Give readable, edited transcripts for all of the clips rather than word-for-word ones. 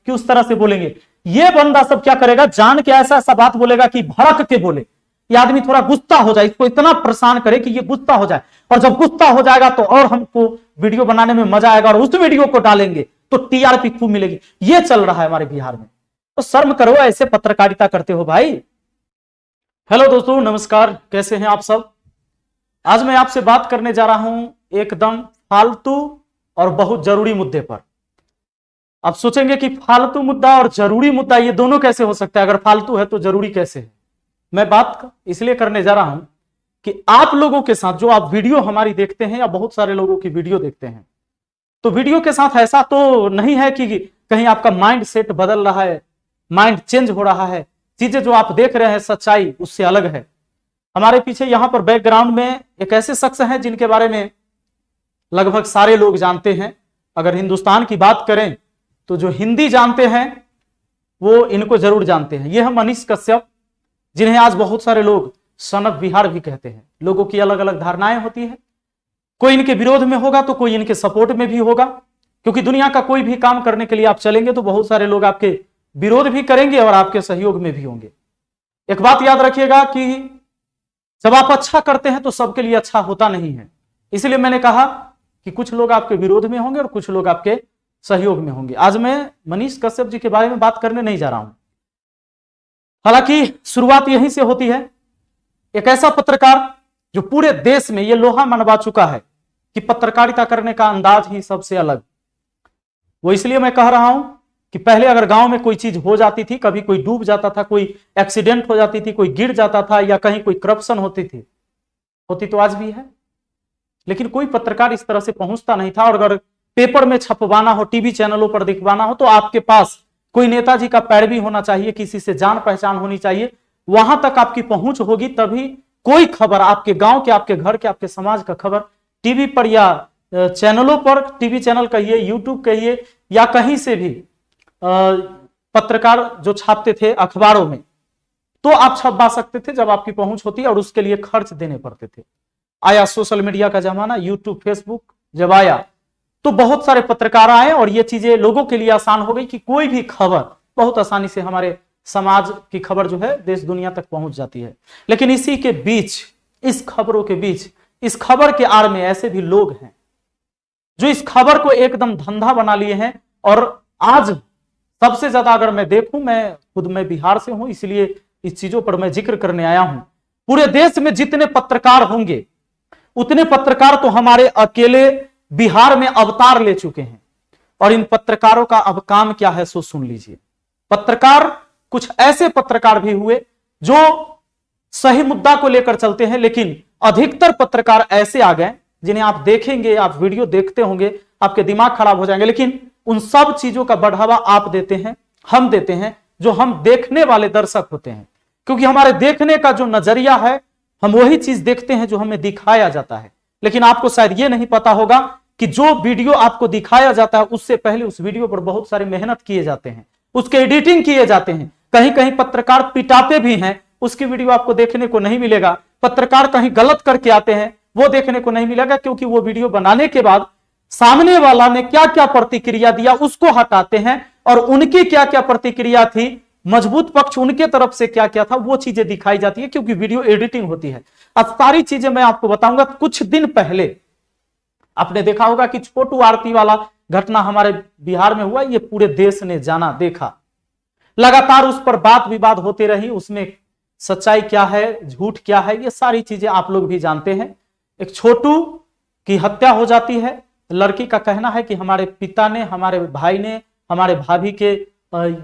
कि उस तरह से बोलेंगे। ये बंदा सब क्या करेगा, जान के ऐसा ऐसा बात बोलेगा कि भड़क के बोले, ये आदमी थोड़ा गुस्सा हो जाए, इसको इतना परेशान करे कि ये गुस्सा हो जाए, और जब गुस्सा हो जाएगा तो और हमको वीडियो बनाने में मजा आएगा, और उस वीडियो को डालेंगे तो टीआरपी खूब मिलेगी। ये चल रहा है हमारे बिहार में। तो शर्म करो, ऐसे पत्रकारिता करते हो भाई। हेलो दोस्तों, नमस्कार, कैसे हैं आप सब। आज मैं आपसे बात करने जा रहा हूं एकदम फालतू और बहुत जरूरी मुद्दे पर। आप सोचेंगे कि फालतू मुद्दा और जरूरी मुद्दा ये दोनों कैसे हो सकता है, अगर फालतू है तो जरूरी कैसे है। मैं बात इसलिए करने जा रहा हूं कि आप लोगों के साथ जो आप वीडियो हमारी देखते हैं या बहुत सारे लोगों की वीडियो देखते हैं, तो वीडियो के साथ ऐसा तो नहीं है कि कहीं आपका माइंड सेट बदल रहा है, माइंड चेंज हो रहा है, चीजें जो आप देख रहे हैं सच्चाई उससे अलग है। हमारे पीछे यहां पर बैकग्राउंड में एक ऐसे शख्स हैं जिनके बारे में लगभग सारे लोग जानते हैं। अगर हिंदुस्तान की बात करें तो जो हिंदी जानते हैं वो इनको जरूर जानते हैं। ये है मनीष कश्यप, जिन्हें आज बहुत सारे लोग सन ऑफ बिहार भी कहते हैं। लोगों की अलग अलग धारणाएं होती है, कोई इनके विरोध में होगा तो कोई इनके सपोर्ट में भी होगा, क्योंकि दुनिया का कोई भी काम करने के लिए आप चलेंगे तो बहुत सारे लोग आपके विरोध भी करेंगे और आपके सहयोग में भी होंगे। एक बात याद रखिएगा कि जब आप अच्छा करते हैं तो सबके लिए अच्छा होता नहीं है। इसलिए मैंने कहा कि कुछ लोग आपके विरोध में होंगे और कुछ लोग आपके सहयोग में होंगे। आज मैं मनीष कश्यप जी के बारे में बात करने नहीं जा रहा हूं, हालांकि शुरुआत यहीं से होती है। एक ऐसा पत्रकार जो पूरे देश में यह लोहा मनवा चुका है कि पत्रकारिता करने का अंदाज ही सबसे अलग। वो इसलिए मैं कह रहा हूं कि पहले अगर गांव में कोई चीज हो जाती थी, कभी कोई डूब जाता था, कोई एक्सीडेंट हो जाती थी, कोई गिर जाता था, या कहीं कोई करप्शन होती तो आज भी है, लेकिन कोई पत्रकार इस तरह से पहुंचता नहीं था। और अगर पेपर में छपवाना हो, टीवी चैनलों पर दिखवाना हो, तो आपके पास कोई नेताजी का पैरवी होना चाहिए, किसी से जान पहचान होनी चाहिए, वहां तक आपकी पहुंच होगी, तभी कोई खबर आपके गांव के, आपके घर के, आपके समाज का खबर टीवी पर या चैनलों पर, टीवी चैनल कहिए, यूट्यूब कहिए, या कहीं से भी पत्रकार जो छापते थे अखबारों में, तो आप छपवा सकते थे जब आपकी पहुंच होती, और उसके लिए खर्च देने पड़ते थे। आया सोशल मीडिया का जमाना, यूट्यूब, फेसबुक जब आया तो बहुत सारे पत्रकार आए और ये चीजें लोगों के लिए आसान हो गई कि कोई भी खबर बहुत आसानी से, हमारे समाज की खबर जो है देश दुनिया तक पहुंच जाती है। लेकिन इसी के बीच, इस खबरों के बीच, इस खबर के आड़ में ऐसे भी लोग हैं जो इस खबर को एकदम धंधा बना लिए हैं। और आज सबसे ज्यादा अगर मैं देखूं, मैं बिहार से हूं, इसलिए इस चीजों पर मैं जिक्र करने आया हूं। पूरे देश में जितने पत्रकार होंगे उतने पत्रकार तो हमारे अकेले बिहार में अवतार ले चुके हैं। और इन पत्रकारों का अब काम क्या है सो सुन लीजिए। पत्रकार, कुछ ऐसे पत्रकार भी हुए जो सही मुद्दा को लेकर चलते हैं, लेकिन अधिकतर पत्रकार ऐसे आ गए जिन्हें आप देखेंगे, आप वीडियो देखते होंगे, आपके दिमाग खराब हो जाएंगे, लेकिन उन सब चीजों का बढ़ावा आप देते हैं, हम देते हैं, जो हम देखने वाले दर्शक होते हैं। क्योंकि हमारे देखने का जो नजरिया है, हम वही चीज देखते हैं जो हमें दिखाया जाता है। लेकिन आपको शायद यह नहीं पता होगा कि जो वीडियो आपको दिखाया जाता है उससे पहले उस वीडियो पर बहुत सारी मेहनत किए जाते हैं, उसके एडिटिंग किए जाते हैं। कहीं कहीं पत्रकार पिटाते भी हैं, उसकी वीडियो आपको देखने को नहीं मिलेगा। पत्रकार कहीं गलत करके आते हैं, वो देखने को नहीं मिलेगा, क्योंकि वो वीडियो बनाने के बाद सामने वाला ने क्या क्या प्रतिक्रिया दिया उसको हटाते हैं, और उनकी क्या क्या प्रतिक्रिया थी, मजबूत पक्ष उनके तरफ से क्या क्या था, वो चीजें दिखाई जाती है, क्योंकि वीडियो एडिटिंग होती है। अब सारी चीजें मैं आपको बताऊंगा। कुछ दिन पहले आपने देखा होगा कि छोटू आरती वाला घटना हमारे बिहार में हुआ, ये पूरे देश ने जाना, देखा, लगातार उस पर बात विवाद होते रही, उसमें सच्चाई क्या है, झूठ क्या है, ये सारी चीजें आप लोग भी जानते हैं। एक छोटू की हत्या हो जाती है। लड़की का कहना है कि हमारे पिता ने, हमारे भाई ने, हमारे भाभी के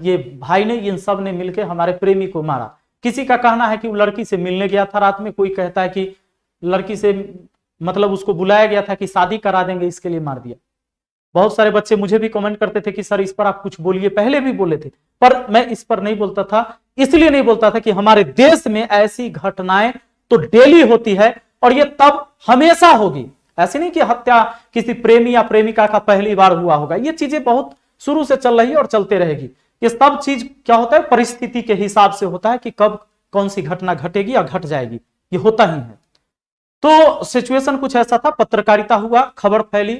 ये भाई ने, इन सब ने मिलकर हमारे प्रेमी को मारा। किसी का कहना है कि वो लड़की से मिलने गया था रात में, कोई कहता है कि लड़की से मतलब उसको बुलाया गया था कि शादी करा देंगे, इसके लिए मार दिया। बहुत सारे बच्चे मुझे भी कमेंट करते थे कि सर इस पर आप कुछ बोलिए, पहले भी बोले थे, पर मैं इस पर नहीं बोलता था। इसलिए नहीं बोलता था कि हमारे देश में ऐसी घटनाएं तो डेली होती है, और ये तब हमेशा होगी। ऐसे नहीं कि हत्या किसी प्रेमी या प्रेमिका का पहली बार हुआ होगा, ये चीजें बहुत शुरू से चल रही है और चलते रहेगी। ये सब चीज क्या होता है, परिस्थिति के हिसाब से होता है कि कब कौन सी घटना घटेगी या घट जाएगी, ये होता ही है। तो सिचुएशन कुछ ऐसा था, पत्रकारिता हुआ, खबर फैली,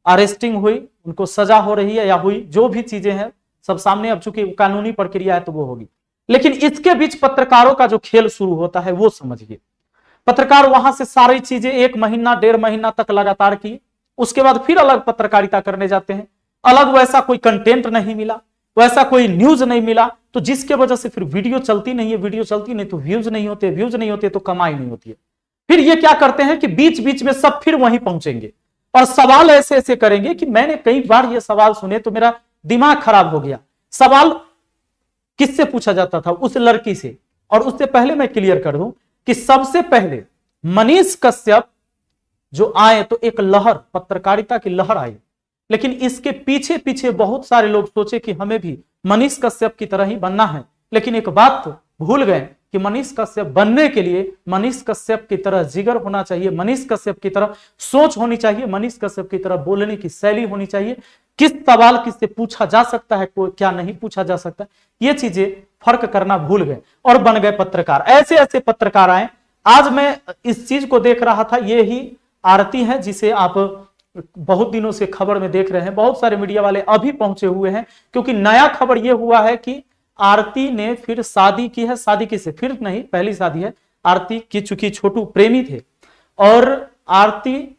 अरेस्टिंग हुई, उनको सजा हो रही है या हुई, जो भी चीजें हैं सब सामने, अब चूंकि कानूनी प्रक्रिया है तो वो होगी। लेकिन इसके बीच पत्रकारों का जो खेल शुरू होता है वो समझिए। पत्रकार वहां से सारी चीजें 1 महीना 1.5 महीना तक लगातार किए, उसके बाद फिर अलग पत्रकारिता करने जाते हैं, अलग वैसा कोई कंटेंट नहीं मिला, वैसा कोई न्यूज नहीं मिला, तो जिसके वजह से फिर वीडियो चलती नहीं है, वीडियो चलती नहीं तो व्यूज नहीं होते, व्यूज नहीं होते तो कमाई नहीं होती है। फिर ये क्या करते हैं कि बीच बीच में सब फिर वहीं पहुंचेंगे और सवाल ऐसे ऐसे करेंगे कि मैंने कई बार ये सवाल सुने तो मेरा दिमाग खराब हो गया। सवाल किससे पूछा जाता था? उस लड़की से। और उससे पहले मैं क्लियर कर दूं कि सबसे पहले मनीष कश्यप जो आए तो एक लहर, पत्रकारिता की लहर आई, लेकिन इसके पीछे पीछे बहुत सारे लोग सोचे कि हमें भी मनीष कश्यप की तरह ही बनना है। लेकिन एक बात तो भूल गए कि मनीष कश्यप बनने के लिए मनीष कश्यप की तरह जिगर होना चाहिए, मनीष कश्यप की तरह सोच होनी चाहिए, मनीष कश्यप की तरह बोलने की शैली होनी चाहिए, किस सवाल किससे पूछा जा सकता है, कोई क्या नहीं पूछा जा सकता, ये चीजें फर्क करना भूल गए और बन गए पत्रकार। ऐसे ऐसे पत्रकार आए। आज मैं इस चीज को देख रहा था, ये ही आरती है जिसे आप बहुत दिनों से खबर में देख रहे हैं, बहुत सारे मीडिया वाले अभी पहुंचे हुए हैं, क्योंकि नया खबर यह हुआ है कि आरती ने फिर शादी की है। शादी की से फिर नहीं, पहली शादी है आरती की, चूंकि छोटू प्रेमी थे और आरती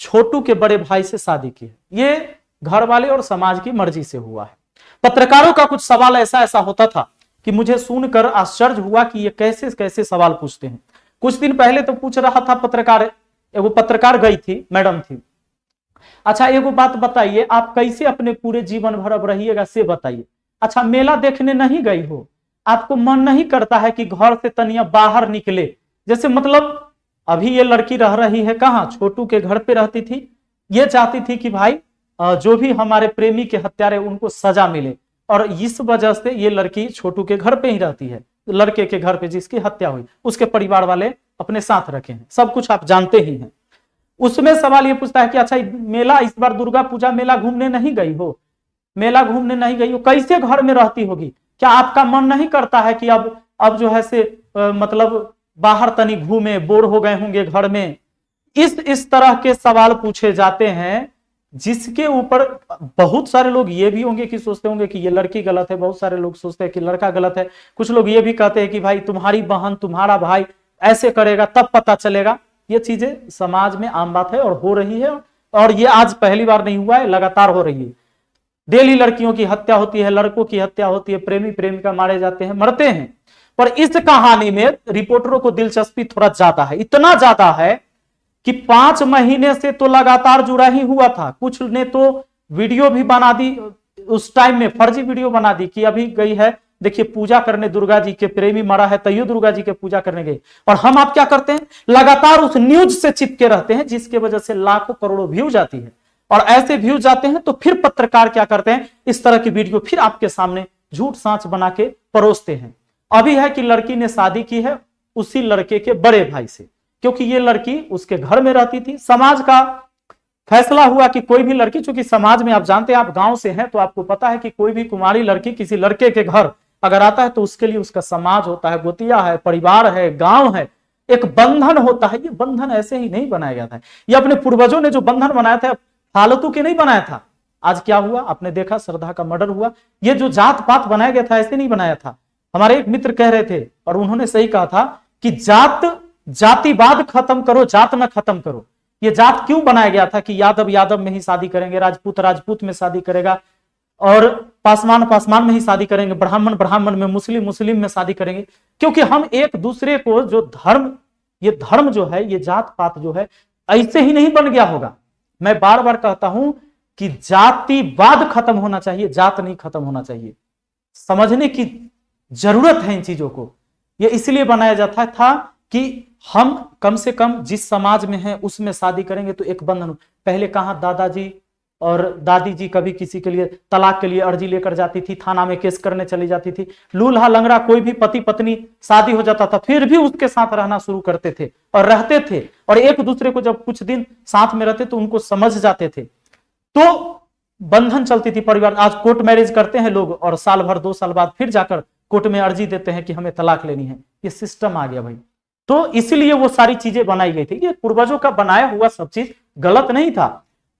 छोटू के बड़े भाई से शादी की है। ये घर वाले और समाज की मर्जी से हुआ है। पत्रकारों का कुछ सवाल ऐसा ऐसा होता था कि मुझे सुनकर आश्चर्य हुआ कि ये कैसे कैसे सवाल पूछते हैं। कुछ दिन पहले तो पूछ रहा था पत्रकार, एगो पत्रकार गई थी, मैडम थी, अच्छा एगो बात बताइए, आप कैसे अपने पूरे जीवन भर अब रहिएगा से बताइए। अच्छा मेला देखने नहीं गई हो, आपको मन नहीं करता है कि घर से तनिया बाहर निकले? जैसे मतलब अभी ये लड़की रह रही है कहाँ, छोटू के घर पे रहती थी। ये चाहती थी कि भाई जो भी हमारे प्रेमी के हत्यारे उनको सजा मिले, और इस वजह से ये लड़की छोटू के घर पे ही रहती है, लड़के के घर पे जिसकी हत्या हुई उसके परिवार वाले अपने साथ रखे हैं, सब कुछ आप जानते ही हैं। उसमें सवाल ये पूछता है कि अच्छा मेला, इस बार दुर्गा पूजा मेला घूमने नहीं गई हो, मेला घूमने नहीं गई हो, कैसे घर में रहती होगी? क्या आपका मन नहीं करता है कि अब जो है से मतलब बाहर तनी घूमे, बोर हो गए होंगे घर में? इस तरह के सवाल पूछे जाते हैं, जिसके ऊपर बहुत सारे लोग ये भी होंगे कि सोचते होंगे कि ये लड़की गलत है, बहुत सारे लोग सोचते हैं कि लड़का गलत है, कुछ लोग ये भी कहते हैं कि भाई तुम्हारी बहन तुम्हारा भाई ऐसे करेगा तब पता चलेगा। ये चीजें समाज में आम बात है और हो रही है, और ये आज पहली बार नहीं हुआ है, लगातार हो रही है। डेली लड़कियों की हत्या होती है, लड़कों की हत्या होती है, प्रेमी प्रेमिका मारे जाते हैं, मरते हैं। पर इस कहानी में रिपोर्टरों को दिलचस्पी थोड़ा ज्यादा है, इतना ज्यादा है कि 5 महीने से तो लगातार जुड़ा ही हुआ था। कुछ ने तो वीडियो भी बना दी, उस टाइम में फर्जी वीडियो बना दी कि अभी गई है देखिए पूजा करने, दुर्गा जी के प्रेमी मरा है तैयो दुर्गा जी के पूजा करने गए। और हम आप क्या करते हैं, लगातार उस न्यूज से चिपके रहते हैं, जिसके वजह से लाखों करोड़ों व्यू जाती है। और ऐसे व्यू जाते हैं तो फिर पत्रकार क्या करते हैं, इस तरह की वीडियो फिर आपके सामने झूठ सांच बना के परोसते हैं। अभी है कि लड़की ने शादी की है उसी लड़के के बड़े भाई से, क्योंकि ये लड़की उसके घर में रहती थी। समाज का फैसला हुआ कि कोई भी लड़की, चूंकि समाज में आप जानते हैं, आप गांव से हैं तो आपको पता है कि कोई भी कुमारी लड़की किसी लड़के के घर अगर आता है तो उसके लिए उसका समाज होता है, गोतिया है, परिवार है, गांव है, एक बंधन होता है। ये बंधन ऐसे ही नहीं बनाया गया था, ये अपने पूर्वजों ने जो बंधन बनाया था फालतू के नहीं बनाया था। आज क्या हुआ आपने देखा, श्रद्धा का मर्डर हुआ। ये जो जात पात बनाया गया था ऐसे नहीं बनाया था। हमारे एक मित्र कह रहे थे और उन्होंने सही कहा था कि जातिवाद खत्म करो, जात न खत्म करो। ये जात क्यों बनाया गया था कि यादव यादव में ही शादी करेंगे, राजपूत राजपूत में शादी करेगा, और पासवान पासवान में ही शादी करेंगे, ब्राह्मण ब्राह्मण में, मुस्लिम मुस्लिम में शादी करेंगे। क्योंकि हम एक दूसरे को जो धर्म, ये धर्म जो है, ये जात पात जो है ऐसे ही नहीं बन गया होगा। मैं बार बार कहता हूं कि जातिवाद खत्म होना चाहिए, जात नहीं खत्म होना चाहिए। समझने की जरूरत है इन चीजों को। यह इसलिए बनाया जाता था कि हम कम से कम जिस समाज में हैं उसमें शादी करेंगे तो एक बंधन। पहले कहां दादाजी और दादी जी कभी किसी के लिए तलाक के लिए अर्जी लेकर जाती थी, थाना में केस करने चली जाती थी। लूल्हा लंगड़ा कोई भी पति पत्नी शादी हो जाता था फिर भी उसके साथ रहना शुरू करते थे और रहते थे, और एक दूसरे को जब कुछ दिन साथ में रहते तो उनको समझ जाते थे, तो बंधन चलती थी परिवार। आज कोर्ट मैरिज करते हैं लोग और साल भर 2 साल बाद फिर जाकर कोर्ट में अर्जी देते हैं कि हमें तलाक लेनी है। ये सिस्टम आ गया भाई। तो इसलिए वो सारी चीजें बनाई गई थी। ये पूर्वजों का बनाया हुआ सब चीज गलत नहीं था।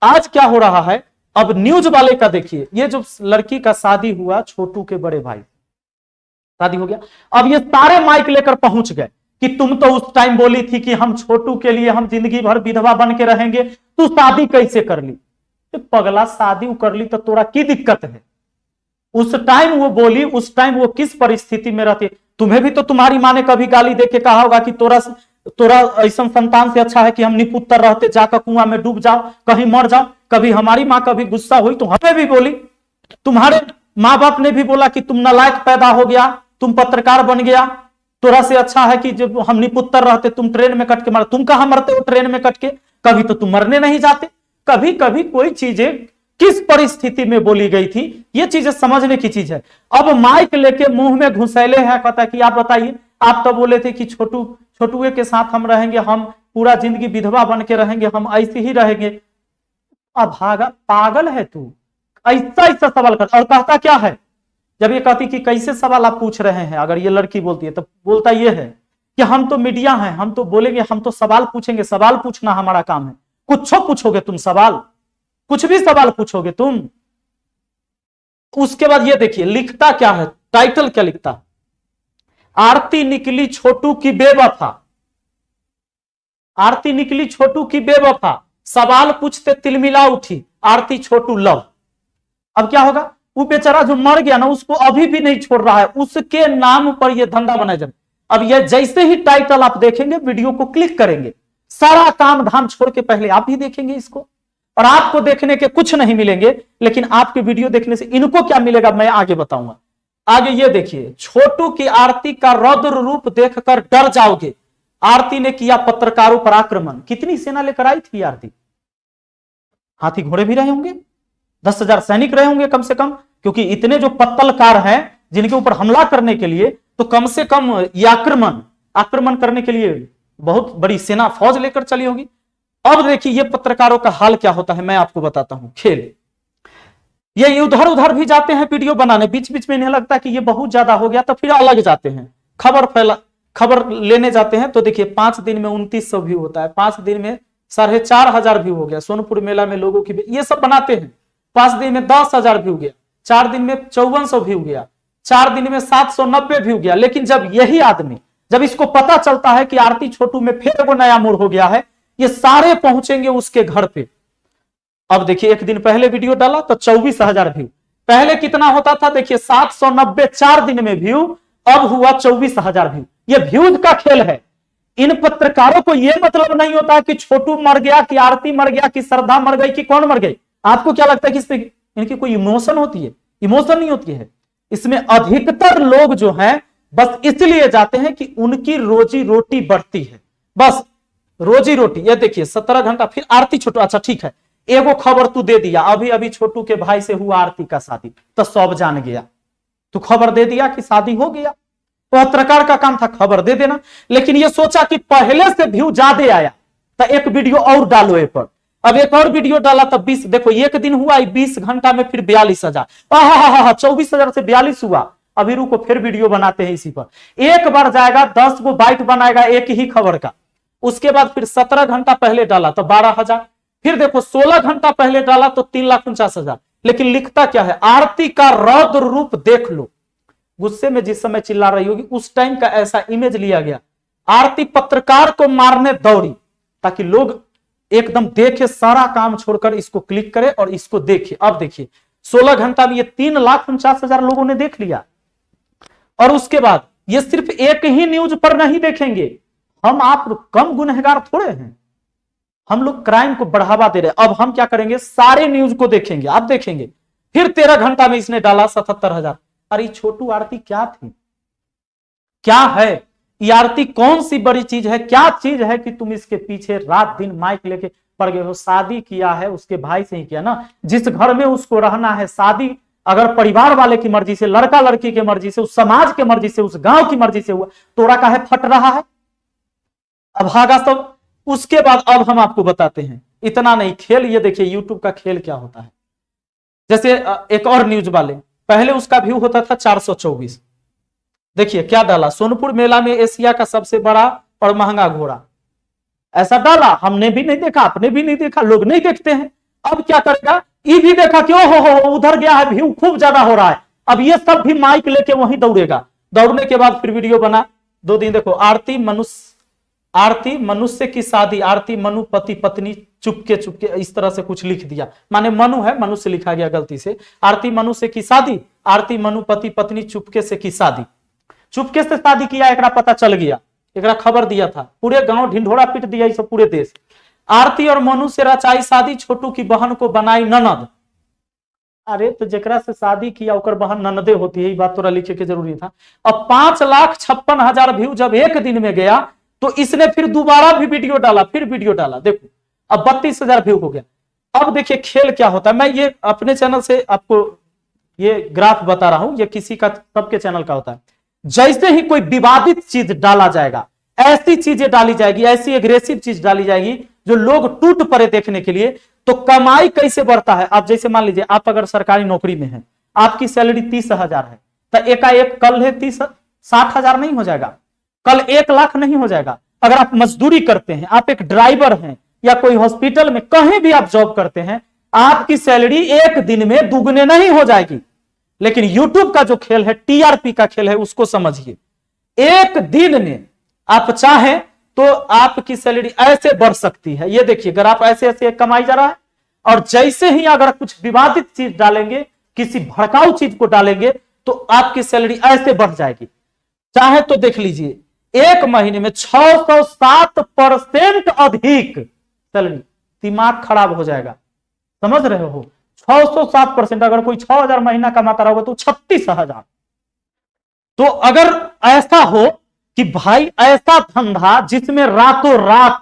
आज क्या हो रहा है, अब न्यूज वाले का देखिए, ये जो लड़की का शादी हुआ, छोटू के बड़े भाई शादी हो गया, अब ये सारे माइक लेकर पहुंच गए कि तुम तो उस टाइम बोली थी कि हम छोटू के लिए हम जिंदगी भर विधवा बन के रहेंगे, तू शादी कैसे कर ली? पगला शादी कर ली तो तोरा की दिक्कत है? उस टाइम वो बोली, उस टाइम वो किस परिस्थिति में रहती? तुम्हें भी तो तुम्हारी माँ ने कभी गाली देके कहा होगा कि तोरा ऐसा संतान से अच्छा है कि हम निपुत्र रहते, जाकर कुआं में डूब जाओ, कहीं मर जाओ। कभी हमारी माँ कभी गुस्सा हुई तो हमें भी बोली, तुम्हारे माँ बाप ने भी बोला कि तुम नालायक पैदा हो गया, तुम पत्रकार बन गया, तोरा से अच्छा है कि जब हम निपुत्र रहते, तुम ट्रेन में कट के मर। तुम कहां मरते हो ट्रेन में कट के? कभी तो तुम मरने नहीं जाते। कभी कभी कोई चीजें किस परिस्थिति में बोली गई थी, ये चीजें समझने की चीज है। अब माइक लेके मुंह में घुसैले हैं, कहता है कि आप बताइए, आप तो बोले थे कि छोटुए के साथ हम रहेंगे, हम पूरा जिंदगी विधवा बन के रहेंगे, हम ऐसे ही रहेंगे। अब भागा, पागल है तू, ऐसा ऐसा सवाल कर। और कहता क्या है, जब ये कहती कि कैसे सवाल आप पूछ रहे हैं, अगर ये लड़की बोलती है तो बोलता ये है कि हम तो मीडिया हैं, हम तो बोलेंगे, हम तो सवाल पूछेंगे, सवाल पूछना हमारा काम है। कुछ पूछोगे तुम सवाल, कुछ भी सवाल पूछोगे तुम। उसके बाद ये देखिए लिखता क्या है, टाइटल क्या लिखता, आरती निकली छोटू की बेवफा। आरती निकली छोटू की बेवफा, सवाल पूछते तिलमिला उठी आरती छोटू लव। अब क्या होगा, वो बेचारा जो मर गया ना, उसको अभी भी नहीं छोड़ रहा है, उसके नाम पर यह धंधा बनाया जाए। अब यह जैसे ही टाइटल आप देखेंगे, वीडियो को क्लिक करेंगे, सारा काम धाम छोड़ के पहले आप भी देखेंगे इसको, और आपको देखने के कुछ नहीं मिलेंगे, लेकिन आपके वीडियो देखने से इनको क्या मिलेगा मैं आगे बताऊंगा। आगे ये देखिए, छोटू की आरती का रौद्र रूप देखकर डर जाओगे, आरती ने किया पत्रकारों पर आक्रमण। कितनी सेना लेकर आई थी आरती? हाथी घोड़े भी रहे होंगे, 10,000 सैनिक रहे होंगे कम से कम, क्योंकि इतने जो पत्तलकार हैं जिनके ऊपर हमला करने के लिए, तो कम से कम ये आक्रमण करने के लिए बहुत बड़ी सेना फौज लेकर चली होगी। अब देखिए ये पत्रकारों का हाल क्या होता है, मैं आपको बताता हूं खेल। ये उधर उधर भी जाते हैं वीडियो बनाने, बीच बीच में इन्हें लगता है कि ये बहुत ज्यादा हो गया तो फिर अलग जाते हैं, खबर लेने जाते हैं। तो देखिए 5 दिन में 2900 व्यू होता है, 5 दिन में 4,500 व्यू हो गया। सोनपुर मेला में लोगों की ये सब बनाते हैं, 5 दिन में 10,000 व्यू गया, 4 दिन में 5400 व्यू गया, 4 दिन में 790 व्यू गया। लेकिन जब यही आदमी, जब इसको पता चलता है कि आरती छोटू में फिर वो नया मोड़ हो गया है, ये सारे पहुंचेंगे उसके घर पे। अब देखिए एक दिन पहले वीडियो डाला तो 24,000 व्यू, पहले कितना होता था देखिए 790, 4 दिन में व्यू, अब हुआ 24,000 व्यू। ये व्यूज का खेल है। इन पत्रकारों को यह मतलब नहीं होता कि छोटू मर गया, कि आरती मर गया, कि श्रद्धा मर गई, कि कौन मर गई। आपको क्या लगता है कि इस पे इनकी कोई इमोशन होती है? इमोशन नहीं होती है। इसमें अधिकतर लोग जो हैं बस इसलिए जाते हैं कि उनकी रोजी रोटी बढ़ती है, बस रोजी रोटी। ये देखिए 17 घंटा फिर आरती छोटू, अच्छा ठीक है, एगो खबर तू दे दिया, अभी अभी छोटू के भाई से हुआ आरती का शादी, तो सब जान गया। तू खबर दे दिया कि शादी हो गया, पत्रकार का काम था खबर दे देना। लेकिन ये सोचा कि पहले से व्यू ज्यादा आया तो एक वीडियो और डालो ये पर। अब एक और वीडियो डाला तब 20, देखो एक दिन हुआ 20 घंटा में फिर 42,000, 24,000 से 42 हुआ। अभी रुको फिर वीडियो बनाते हैं इसी पर। एक बार जाएगा 10 गो बाइट बनाएगा एक ही खबर का। उसके बाद फिर 17 घंटा पहले डाला तो 12,000, फिर देखो 16 घंटा पहले डाला तो 3,49,000। लेकिन लिखता क्या है, आरती का रौद्र रूप देख लो। गुस्से में जिस समय चिल्ला रही होगी उस टाइम का ऐसा इमेज लिया गया। आरती पत्रकार को मारने दौड़ी ताकि लोग एकदम देखे, सारा काम छोड़कर इसको क्लिक करे और इसको देखे। अब देखिए 16 घंटा में ये 3,49,000 लोगों ने देख लिया। और उसके बाद ये सिर्फ एक ही न्यूज पर नहीं देखेंगे। हम आप कम गुनहगार थोड़े हैं, हम लोग क्राइम को बढ़ावा दे रहे हैं। अब हम क्या करेंगे, सारे न्यूज को देखेंगे। आप देखेंगे फिर 13 घंटा में इसने डाला 77,000। अरे छोटू आरती क्या थी, क्या है ये आरती? कौन सी बड़ी चीज है, क्या चीज है कि तुम इसके पीछे रात दिन माइक लेके पड़ गए हो? शादी किया है उसके भाई से ही किया ना, जिस घर में उसको रहना है। शादी अगर परिवार वाले की मर्जी से, लड़का लड़की की मर्जी से, उस समाज की मर्जी से, उस गांव की मर्जी से हुआ, तोड़ा काहे फट रहा है? अब भागा सब। उसके बाद अब हम आपको बताते हैं, इतना नहीं खेल। ये देखिए यूट्यूब का खेल क्या होता है। जैसे एक और न्यूज वाले, पहले उसका व्यू होता था 424। देखिए क्या डाला, सोनपुर मेला में एशिया का सबसे बड़ा और महंगा घोड़ा, ऐसा डाला। हमने भी नहीं देखा, आपने भी नहीं देखा, लोग नहीं देखते हैं। अब क्या करेगा, ये भी देखा कि ओ हो उधर गया है, व्यू खूब ज्यादा हो रहा है। अब ये सब भी माइक लेके वहीं दौड़ेगा। दौड़ने के बाद फिर वीडियो बना, 2 दिन देखो, आरती मनुष्य की शादी, आरती मनु पति पत्नी, चुपके चुपके, इस तरह से कुछ लिख दिया। माने मनु है, मनुष्य लिखा गया गलती से। आरती मनुष्य की शादी, आरती मनु पति पत्नी चुपके से की शादी। चुपके से शादी किया, एकरा पता चल गया, एकरा खबर दिया था, पूरे गांव ढिंढोरा पीट दिया, सब पूरे देश। आरती और मनु से रचाई शादी, छोटू की बहन को बनाई ननद। अरे तो जेकरा से शादी किया ओकर बहन ननदे होती है, ये बात तोरा लिखे के जरूरी था। अब 5,56,000 व्यू जब एक दिन में गया तो इसने फिर दोबारा भी वीडियो डाला, फिर वीडियो डाला, देखो अब 32,000 व्यू हो गया। अब देखिए खेल क्या होता है, मैं ये अपने चैनल से आपको ये ग्राफ बता रहा हूं, ये किसी का, सबके चैनल का होता है। जैसे ही कोई विवादित चीज डाला जाएगा, ऐसी चीजें डाली जाएगी, ऐसी एग्रेसिव चीज डाली जाएगी जो लोग टूट पड़े देखने के लिए, तो कमाई कैसे बढ़ता है। आप जैसे मान लीजिए आप अगर सरकारी नौकरी में हैं, आपकी सैलरी 30,000 है, तो एकाएक कल है 60,000 नहीं हो जाएगा, कल 1,00,000 नहीं हो जाएगा। अगर आप मजदूरी करते हैं, आप एक ड्राइवर हैं, या कोई हॉस्पिटल में कहीं भी आप जॉब करते हैं, आपकी सैलरी एक दिन में दुगने नहीं हो जाएगी। लेकिन यूट्यूब का जो खेल है, टीआरपी का खेल है, उसको समझिए। एक दिन में आप चाहें तो आपकी सैलरी ऐसे बढ़ सकती है। ये देखिए, अगर आप ऐसे ऐसे कमाई जा रहा है, और जैसे ही अगर कुछ विवादित चीज डालेंगे, किसी भड़काऊ चीज को डालेंगे, तो आपकी सैलरी ऐसे बढ़ जाएगी। चाहे तो देख लीजिए, एक महीने में 607% अधिक सैलरी, दिमाग खराब हो जाएगा, समझ रहे हो। 607%, अगर कोई 6,000 महीना कमाता रहोगा तो 36,000। तो अगर ऐसा हो कि भाई ऐसा धंधा जिसमें रातों रात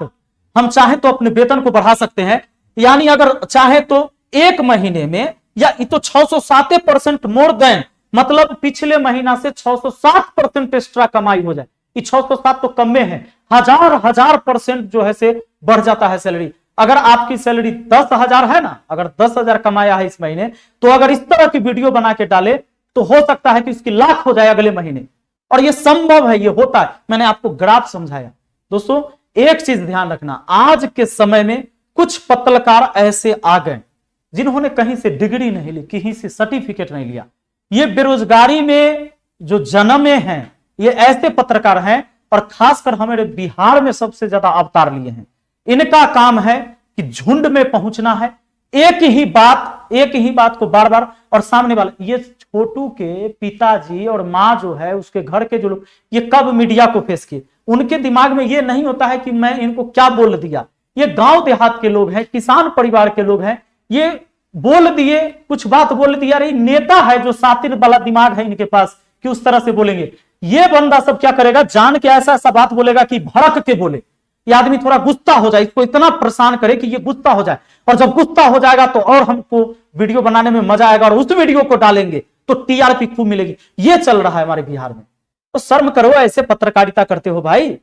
हम चाहे तो अपने वेतन को बढ़ा सकते हैं, यानी अगर चाहे तो एक महीने में, या ये तो 607% मोर देन, मतलब पिछले महीना से 607% एक्स्ट्रा कमाई हो जाए। ये 607 तो कम में है, हजार परसेंट जो है से बढ़ जाता है सैलरी। अगर आपकी सैलरी 10,000 है ना, अगर 10,000 कमाया है इस महीने, तो अगर इस तरह की वीडियो बना के डाले तो हो सकता है कि उसकी लाख हो जाए अगले महीने। और ये संभव है, ये होता है। मैंने आपको ग्राफ समझाया। दोस्तों एक चीज ध्यान रखना, आज के समय में कुछ पत्रकार ऐसे आ गए जिन्होंने कहीं से डिग्री नहीं ली, कहीं से सर्टिफिकेट नहीं लिया। ये बेरोजगारी में जो जन्मे हैं, ये ऐसे पत्रकार हैं, और खासकर हमारे बिहार में सबसे ज्यादा अवतार लिए हैं। इनका काम है कि झुंड में पहुंचना है, एक ही बात को बार बार, और सामने वाला, ये छोटू के पिताजी और माँ जो है, उसके घर के जो लोग, ये कब मीडिया को फेस किए, उनके दिमाग में ये नहीं होता है कि मैं इनको क्या बोल दिया। ये गांव देहात के लोग हैं, किसान परिवार के लोग हैं, ये बोल दिए, कुछ बात बोल दिया, अरे नेता है जो सातिर वाला दिमाग है इनके पास कि उस तरह से बोलेंगे। ये बंदा सब क्या करेगा, जान के ऐसा ऐसा बात बोलेगा कि भड़क के बोले, ये आदमी थोड़ा गुस्सा हो जाए, इसको इतना परेशान करे कि ये गुस्सा हो जाए। और जब गुस्सा हो जाएगा तो और हमको वीडियो बनाने में मजा आएगा, और उस वीडियो को डालेंगे तो टीआरपी खूब मिलेगी। ये चल रहा है हमारे बिहार में। तो शर्म करो, ऐसे पत्रकारिता करते हो भाई।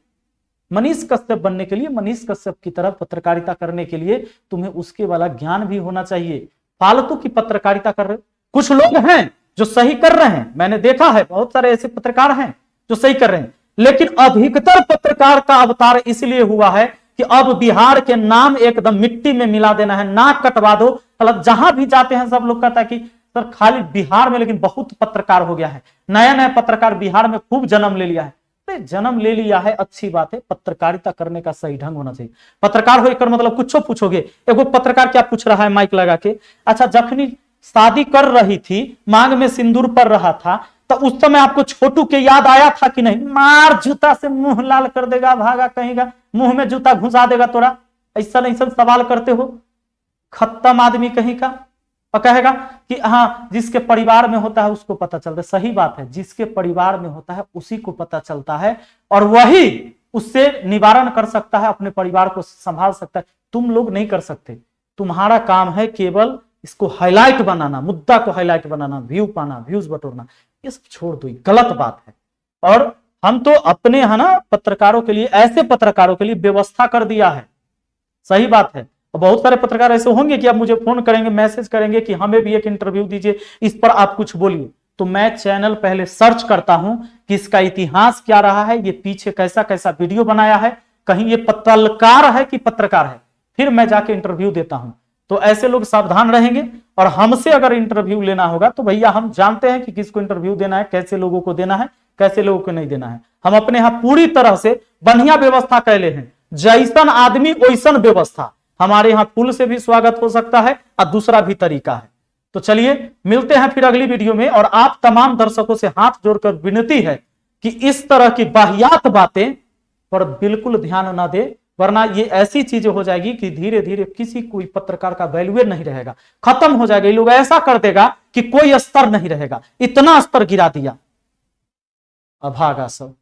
मनीष कश्यप बनने के लिए, मनीष कश्यप की तरह पत्रकारिता करने के लिए तुम्हें उसके वाला ज्ञान भी होना चाहिए। फालतू की पत्रकारिता कर रहे हो। कुछ लोग हैं जो सही कर रहे हैं, मैंने देखा है, बहुत सारे ऐसे पत्रकार हैं जो सही कर रहे हैं, लेकिन अधिकतर पत्रकार का अवतार इसलिए हुआ है कि अब बिहार के नाम एकदम मिट्टी में मिला देना है, नाक कटवा दो। मतलब जहां भी जाते हैं सब लोग कहता है कि सर खाली बिहार में, लेकिन बहुत पत्रकार हो गया है, नया नया पत्रकार बिहार में खूब जन्म ले लिया है। जन्म ले लिया है अच्छी बात है, पत्रकारिता करने का सही ढंग होना चाहिए। पत्रकार होकर मतलब कुछ पूछोगे। एगो पत्रकार क्या पूछ रहा है माइक लगा के, अच्छा जखनी शादी कर रही थी, मांग में सिंदूर पड़ रहा था, तो उस समय आपको छोटू के याद आया था कि नहीं? मार जूता से मुंह लाल कर देगा, भागा कहेगा, मुंह में जूता घुसा देगा तोरा। ऐसा नहीं सब सवाल करते हो, खत्म आदमी कहीं का। और कहेगा कि हाँ जिसके परिवार में होता है उसको पता चलता है। सही बात है, जिसके परिवार में होता है उसी को पता चलता है, और वही उससे निवारण कर सकता है, अपने परिवार को संभाल सकता है। तुम लोग नहीं कर सकते। तुम्हारा काम है केवल इसको हाईलाइट बनाना, मुद्दा को हाईलाइट बनाना, व्यू पाना, व्यूज बटोरना। ये सब छोड़ दो, गलत बात है। और हम तो अपने है ना पत्रकारों के लिए, ऐसे पत्रकारों के लिए व्यवस्था कर दिया है। सही बात है। बहुत सारे पत्रकार ऐसे होंगे कि आप मुझे फोन करेंगे, मैसेज करेंगे कि हमें भी एक इंटरव्यू दीजिए, इस पर आप कुछ बोलिए। तो मैं चैनल पहले सर्च करता हूं कि इसका इतिहास क्या रहा है, ये पीछे कैसा कैसा वीडियो बनाया है, कहीं ये पत्रकार है कि पत्रकार है, फिर मैं जाके इंटरव्यू देता हूं। तो ऐसे लोग सावधान रहेंगे। और हमसे अगर इंटरव्यू लेना होगा तो भैया हम जानते हैं कि किसको इंटरव्यू देना है, कैसे लोगों को देना है, कैसे लोगों को नहीं देना है। हम अपने यहां पूरी तरह से बढ़िया व्यवस्था कैले हैं, जैसन आदमी वैसन व्यवस्था। हमारे यहां पुल से भी स्वागत हो सकता है और दूसरा भी तरीका है। तो चलिए मिलते हैं फिर अगली वीडियो में। और आप तमाम दर्शकों से हाथ जोड़कर विनती है कि इस तरह की वाहियात बातें पर बिल्कुल ध्यान ना दे, वरना ये ऐसी चीजें हो जाएगी कि धीरे धीरे किसी कोई पत्रकार का वैल्यू नहीं रहेगा, खत्म हो जाएगा। ये लोग ऐसा कर देगा कि कोई स्तर नहीं रहेगा, इतना स्तर गिरा दिया। अभागा सब।